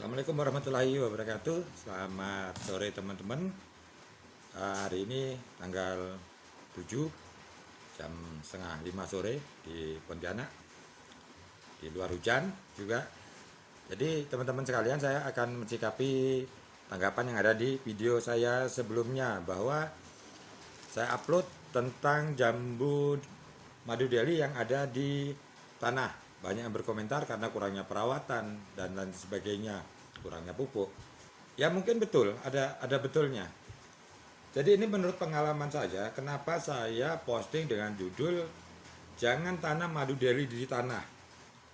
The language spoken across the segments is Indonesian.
Assalamualaikum warahmatullahi wabarakatuh. Selamat sore teman-teman. Hari ini tanggal 7 jam setengah 5 sore di Pontianak. Di luar hujan juga. Jadi teman-teman sekalian, saya akan mencikapi tanggapan yang ada di video saya sebelumnya, bahwa saya upload tentang jambu madu deli yang ada di tanah. Banyak yang berkomentar karena kurangnya perawatan dan lain sebagainya, kurangnya pupuk. Ya mungkin betul, ada betulnya. Jadi ini menurut pengalaman saya, kenapa saya posting dengan judul jangan tanam madu deli di tanah.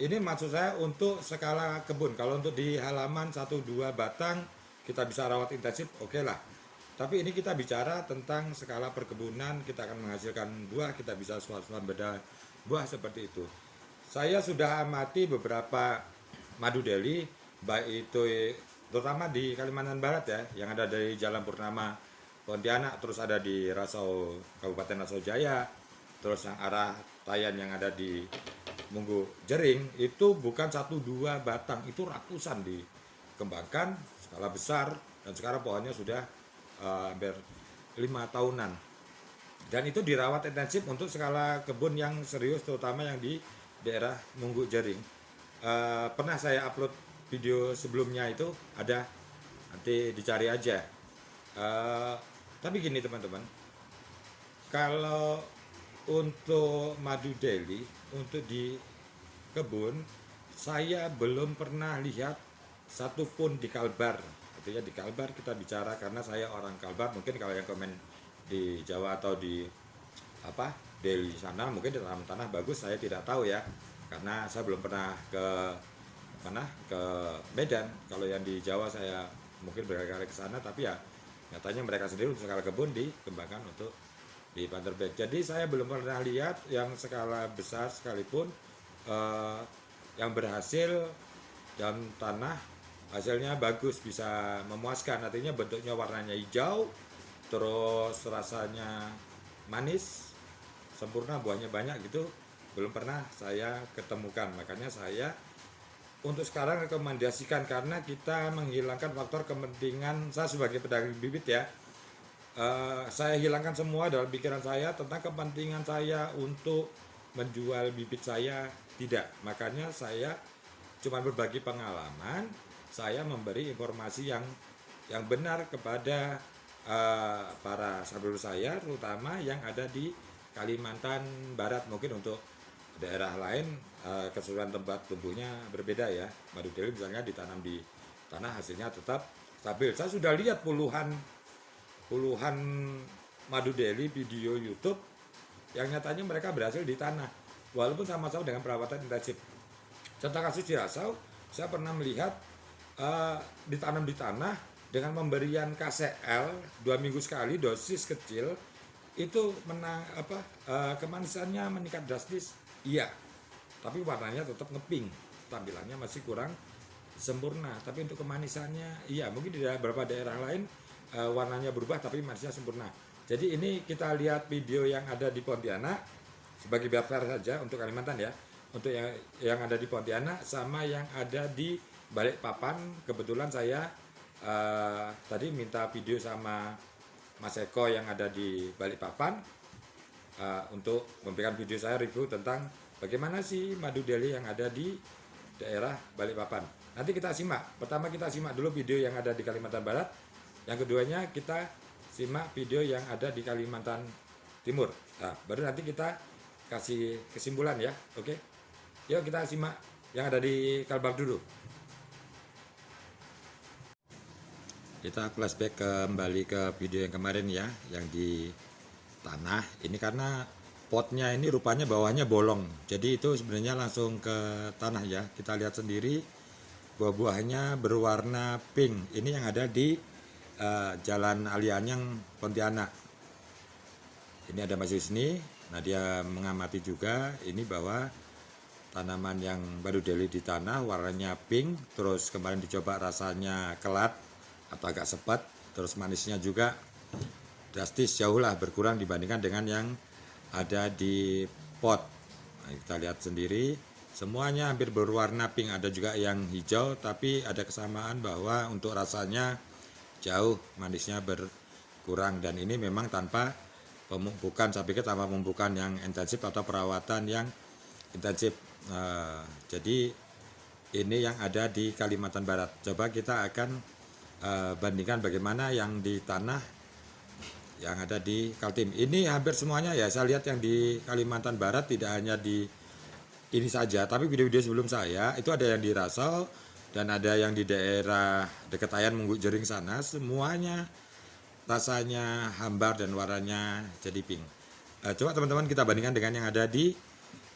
Ini maksud saya untuk skala kebun. Kalau untuk di halaman 1-2 batang kita bisa rawat intensif, oke lah. Tapi ini kita bicara tentang skala perkebunan, kita akan menghasilkan buah, kita bisa swasembada buah seperti itu. Saya sudah amati beberapa madu deli, baik itu terutama di Kalimantan Barat ya, yang ada dari Jalan Purnama Pontianak, terus ada di Rasau Kabupaten Rasau Jaya, terus yang arah Tayan yang ada di Munggu Jering, itu bukan 1-2 batang, itu ratusan dikembangkan skala besar, dan sekarang pohonnya sudah hampir 5 tahunan. Dan itu dirawat intensif untuk skala kebun yang serius, terutama yang di daerah Munggu Jering. Pernah saya upload video sebelumnya, itu ada, nanti dicari aja. Tapi gini teman-teman, kalau untuk madu deli untuk di kebun, saya belum pernah lihat satupun di Kalbar. Artinya di Kalbar kita bicara, karena saya orang Kalbar. Mungkin kalau yang komen di Jawa atau di Deli sana mungkin di dalam tanah bagus, saya tidak tahu ya, karena saya belum pernah ke mana, ke Medan. Kalau yang di Jawa saya mungkin berkali-kali ke sana, tapi ya nyatanya mereka sendiri untuk skala kebun dikembangkan untuk di Banterbek. Jadi saya belum pernah lihat yang skala besar sekalipun yang berhasil dalam tanah, hasilnya bagus, bisa memuaskan. Artinya bentuknya warnanya hijau, terus rasanya manis, sempurna, buahnya banyak gitu, belum pernah saya ketemukan. Makanya saya untuk sekarang rekomendasikan, karena kita menghilangkan faktor kepentingan. Saya sebagai pedagang bibit ya, saya hilangkan semua dalam pikiran saya tentang kepentingan saya untuk menjual bibit saya, tidak. Makanya saya cuma berbagi pengalaman, saya memberi informasi yang benar kepada para saudara saya, terutama yang ada di Kalimantan Barat. Mungkin untuk daerah lain keseluruhan tempat tumbuhnya berbeda ya. Madu deli misalnya ditanam di tanah, hasilnya tetap stabil. Saya sudah lihat puluhan madu deli video YouTube yang nyatanya mereka berhasil di tanah, walaupun sama-sama dengan perawatan intensif. Contoh kasus di Rasau, saya pernah melihat ditanam di tanah dengan pemberian KCL 2 minggu sekali, dosis kecil, itu kemanisannya meningkat drastis, iya, tapi warnanya tetap ngeping, tampilannya masih kurang sempurna. Tapi untuk kemanisannya iya, mungkin di beberapa daerah lain warnanya berubah tapi manisnya sempurna. Jadi ini kita lihat video yang ada di Pontianak sebagai biar fair saja untuk Kalimantan ya, untuk yang ada di Pontianak sama yang ada di Balikpapan. Kebetulan saya tadi minta video sama Mas Eko yang ada di Balikpapan untuk memberikan video saya review tentang bagaimana sih madu deli yang ada di daerah Balikpapan. Nanti kita simak. Pertama kita simak dulu video yang ada di Kalimantan Barat. Yang keduanya kita simak video yang ada di Kalimantan Timur. Nah, baru nanti kita kasih kesimpulan ya. Oke. Yuk kita simak yang ada di Kalbar dulu. Kita flashback kembali ke video yang kemarin ya, yang di tanah. Ini karena potnya ini rupanya bawahnya bolong, jadi itu sebenarnya langsung ke tanah ya. Kita lihat sendiri buah-buahnya berwarna pink. Ini yang ada di Jalan Alianyang Pontianak. Ini ada Mas Yusni. Nah, dia mengamati juga ini bahwa tanaman yang baru deli di tanah warnanya pink, terus kemarin dicoba rasanya kelat atau agak sepet, terus manisnya juga drastis jauh lah berkurang dibandingkan dengan yang ada di pot. Nah, kita lihat sendiri semuanya hampir berwarna pink, ada juga yang hijau, tapi ada kesamaan bahwa untuk rasanya jauh manisnya berkurang, dan ini memang tanpa pemupukan, saya pikir tanpa pemupukan yang intensif atau perawatan yang intensif. Jadi ini yang ada di Kalimantan Barat. Coba kita akan bandingkan bagaimana yang di tanah yang ada di Kaltim. Ini hampir semuanya ya, saya lihat yang di Kalimantan Barat tidak hanya di ini saja, tapi video-video sebelum saya itu ada yang di Rasau dan ada yang di daerah dekat Ayan Mungguk Jering sana, semuanya rasanya hambar dan warnanya jadi pink. Coba teman-teman kita bandingkan dengan yang ada di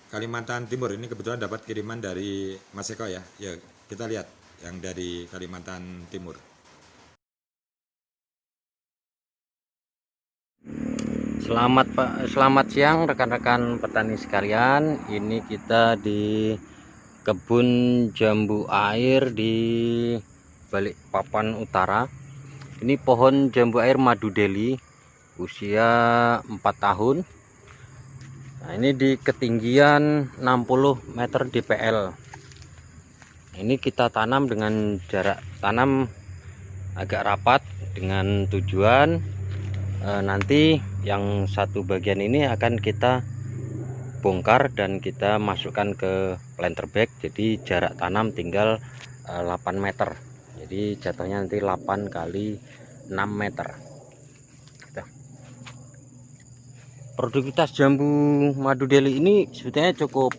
Kalimantan Timur. Ini kebetulan dapat kiriman dari Mas Eko ya. Ya, kita lihat yang dari Kalimantan Timur. Selamat siang rekan-rekan petani sekalian. Ini kita di kebun jambu air di Balikpapan Utara. Ini pohon jambu air Madu Deli, usia 4 tahun. Nah, ini di ketinggian 60 meter DPL. Ini kita tanam dengan jarak tanam agak rapat dengan tujuan nanti yang satu bagian ini akan kita bongkar dan kita masukkan ke planter bag, jadi jarak tanam tinggal 8 meter, jadi jatuhnya nanti 8 kali 6 meter. Produktivitas jambu Madu Deli ini sebetulnya cukup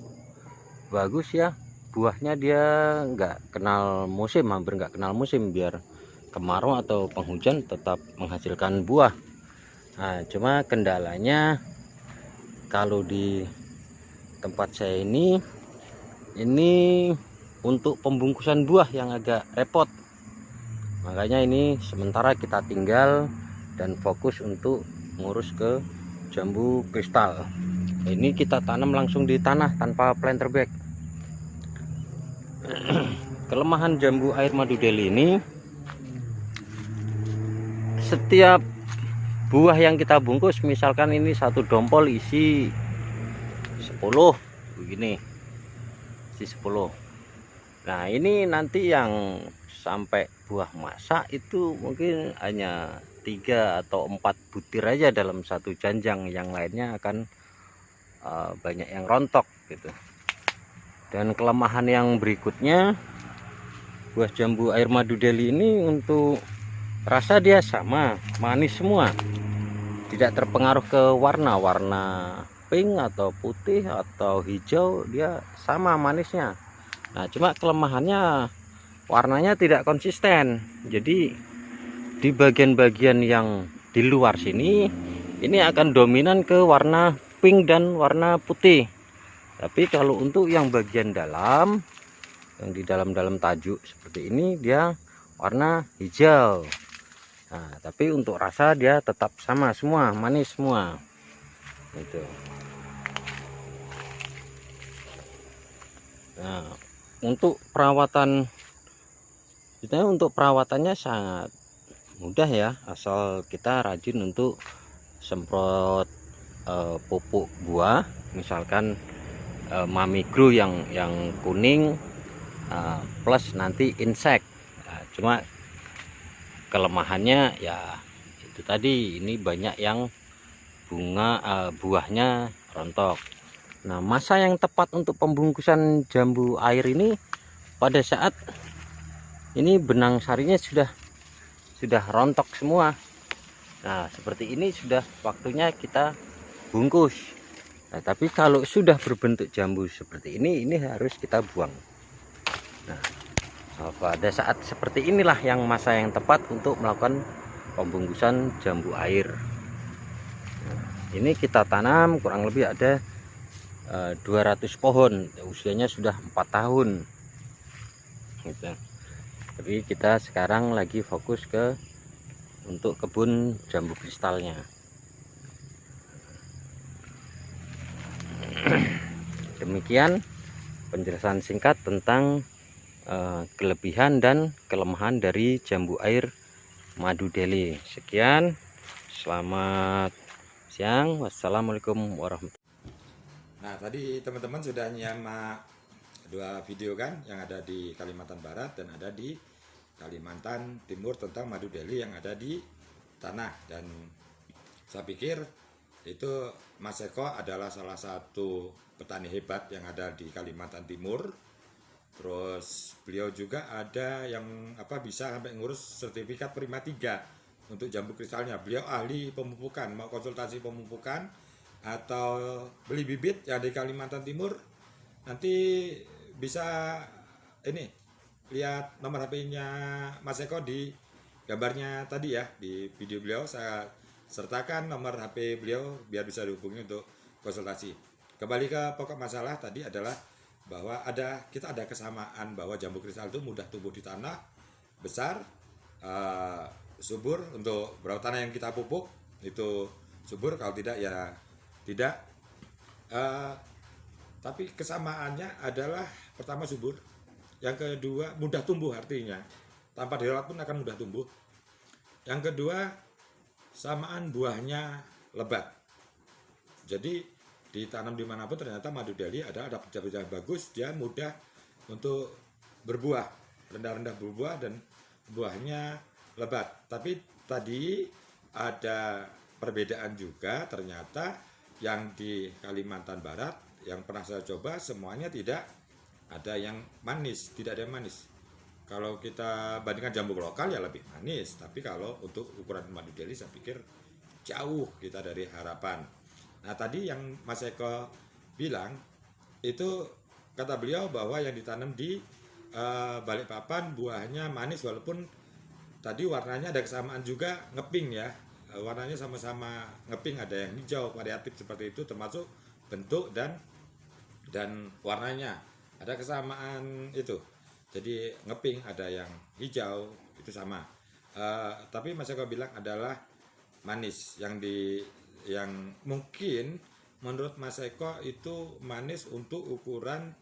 bagus ya. Buahnya dia nggak kenal musim, hampir nggak kenal musim, biar kemarau atau penghujan tetap menghasilkan buah. Nah, cuma kendalanya kalau di tempat saya ini untuk pembungkusan buah yang agak repot. Makanya ini sementara kita tinggal dan fokus untuk ngurus ke jambu kristal. Ini kita tanam langsung di tanah tanpa planter bag. Kelemahan jambu air Madu Deli ini, setiap buah yang kita bungkus, misalkan ini satu dompol isi 10 begini, isi 10. Nah, ini nanti yang sampai buah masak itu mungkin hanya 3 atau 4 butir aja dalam satu janjang, yang lainnya akan banyak yang rontok gitu. Dan kelemahan yang berikutnya, buah jambu air Madu Deli ini untuk rasa dia sama, manis semua, tidak terpengaruh ke warna pink atau putih atau hijau, dia sama manisnya. Nah, cuma kelemahannya warnanya tidak konsisten, jadi di bagian-bagian yang di luar sini ini akan dominan ke warna pink dan warna putih. Tapi kalau untuk yang bagian dalam, yang di dalam tajuk seperti ini, dia warna hijau. Nah, tapi untuk rasa dia tetap sama semua, manis semua. Itu. Nah, untuk perawatannya sangat mudah ya, asal kita rajin untuk semprot pupuk buah, misalkan Mamigro yang kuning, plus nanti insek. Nah, cuma kelemahannya ya itu tadi, ini banyak yang buahnya rontok. Nah, masa yang tepat untuk pembungkusan jambu air ini pada saat ini benang sarinya sudah rontok semua. Nah, seperti ini sudah waktunya kita bungkus. Nah, tapi kalau sudah berbentuk jambu seperti ini harus kita buang. Nah, pada saat seperti inilah yang masa yang tepat untuk melakukan pembungkusan jambu air. Nah, ini kita tanam kurang lebih ada 200 pohon, usianya sudah 4 tahun gitu. Tapi kita sekarang lagi fokus untuk kebun jambu kristalnya. Demikian penjelasan singkat tentang kelebihan dan kelemahan dari jambu air Madu Deli. Sekian, selamat siang, wassalamualaikum warahmatullahi wabarakatuh. Nah, tadi teman-teman sudah nyimak dua video kan, yang ada di Kalimantan Barat dan ada di Kalimantan Timur tentang madu deli yang ada di tanah. Dan saya pikir itu Mas Eko adalah salah satu petani hebat yang ada di Kalimantan Timur. Terus beliau juga ada yang bisa sampai ngurus sertifikat Prima 3 untuk jambu kristalnya. Beliau ahli pemupukan, mau konsultasi pemupukan atau beli bibit yang di Kalimantan Timur, nanti bisa ini lihat nomor HP-nya Mas Eko di gambarnya tadi ya, di video beliau saya sertakan nomor HP beliau biar bisa dihubungi untuk konsultasi. Kembali ke pokok masalah tadi adalah bahwa kita ada kesamaan bahwa jambu kristal itu mudah tumbuh di tanah, besar, subur. Untuk beberapa tanah yang kita pupuk itu subur, kalau tidak ya tidak. Tapi kesamaannya adalah pertama subur, yang kedua mudah tumbuh, artinya tanpa dirawat pun akan mudah tumbuh. Yang kedua, samaan buahnya lebat. Jadi ditanam dimanapun ternyata madu deli ada pecah-pecah bagus, dia mudah untuk berbuah, rendah-rendah berbuah dan buahnya lebat. Tapi tadi ada perbedaan juga, ternyata yang di Kalimantan Barat yang pernah saya coba semuanya tidak ada yang manis, tidak ada yang manis. Kalau kita bandingkan jambu lokal ya lebih manis, tapi kalau untuk ukuran madu deli saya pikir jauh kita dari harapan. Nah tadi yang Mas Eko bilang itu kata beliau bahwa yang ditanam di Balikpapan buahnya manis, walaupun tadi warnanya ada kesamaan juga, ngeping ya, warnanya sama-sama ngeping, ada yang hijau variatif seperti itu, termasuk bentuk dan warnanya ada kesamaan itu. Jadi ngeping ada yang hijau itu sama. Tapi Mas Eko bilang adalah manis yang mungkin menurut Mas Eko itu manis untuk ukuran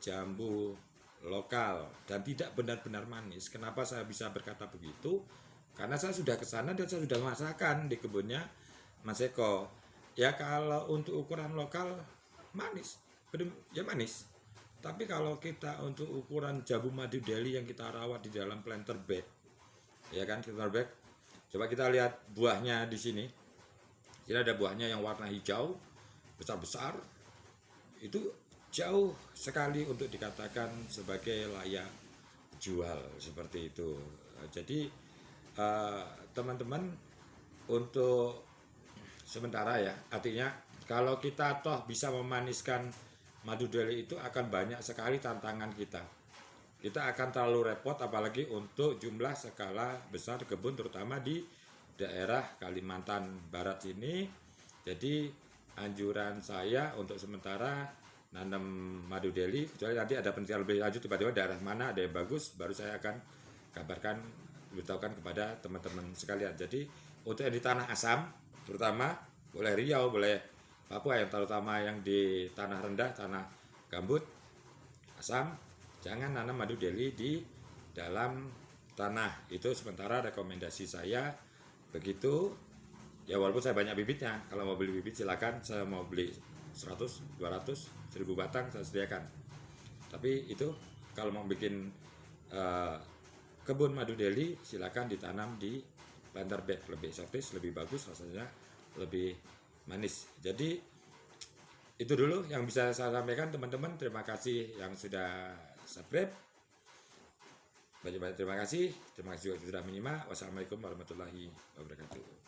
jambu lokal dan tidak benar-benar manis. Kenapa saya bisa berkata begitu? Karena saya sudah ke sana dan saya sudah masakan di kebunnya Mas Eko. Ya kalau untuk ukuran lokal manis, ya manis. Tapi kalau kita untuk ukuran jambu madu deli yang kita rawat di dalam planter bag, ya kan, planter bag. Coba kita lihat buahnya di sini. Ini ada buahnya yang warna hijau, besar-besar. Itu jauh sekali untuk dikatakan sebagai layak jual seperti itu. Jadi teman-teman, untuk sementara ya, artinya kalau kita toh bisa memaniskan madu deli itu akan banyak sekali tantangan kita. Kita akan terlalu repot apalagi untuk jumlah skala besar kebun terutama di daerah Kalimantan Barat ini. Jadi anjuran saya untuk sementara nanam madu deli, kecuali nanti ada penelitian lebih lanjut tiba-tiba daerah mana ada yang bagus, baru saya akan kabarkan, beritahukan kepada teman-teman sekalian. Jadi untuk yang di tanah asam terutama, boleh Riau, boleh Papua, yang terutama yang di tanah rendah, tanah gambut, asam, jangan nanam madu deli di dalam tanah. Itu sementara rekomendasi saya begitu. Ya walaupun saya banyak bibitnya, kalau mau beli bibit silakan, saya mau beli 100, 200, 1000 batang saya sediakan. Tapi itu kalau mau bikin kebun madu deli silakan ditanam di planter bag, lebih eksotis, lebih bagus, rasanya lebih manis. Jadi itu dulu yang bisa saya sampaikan teman-teman. Terima kasih yang sudah subscribe. Banyak-banyak terima kasih juga sudah menyimak. Wassalamualaikum warahmatullahi wabarakatuh.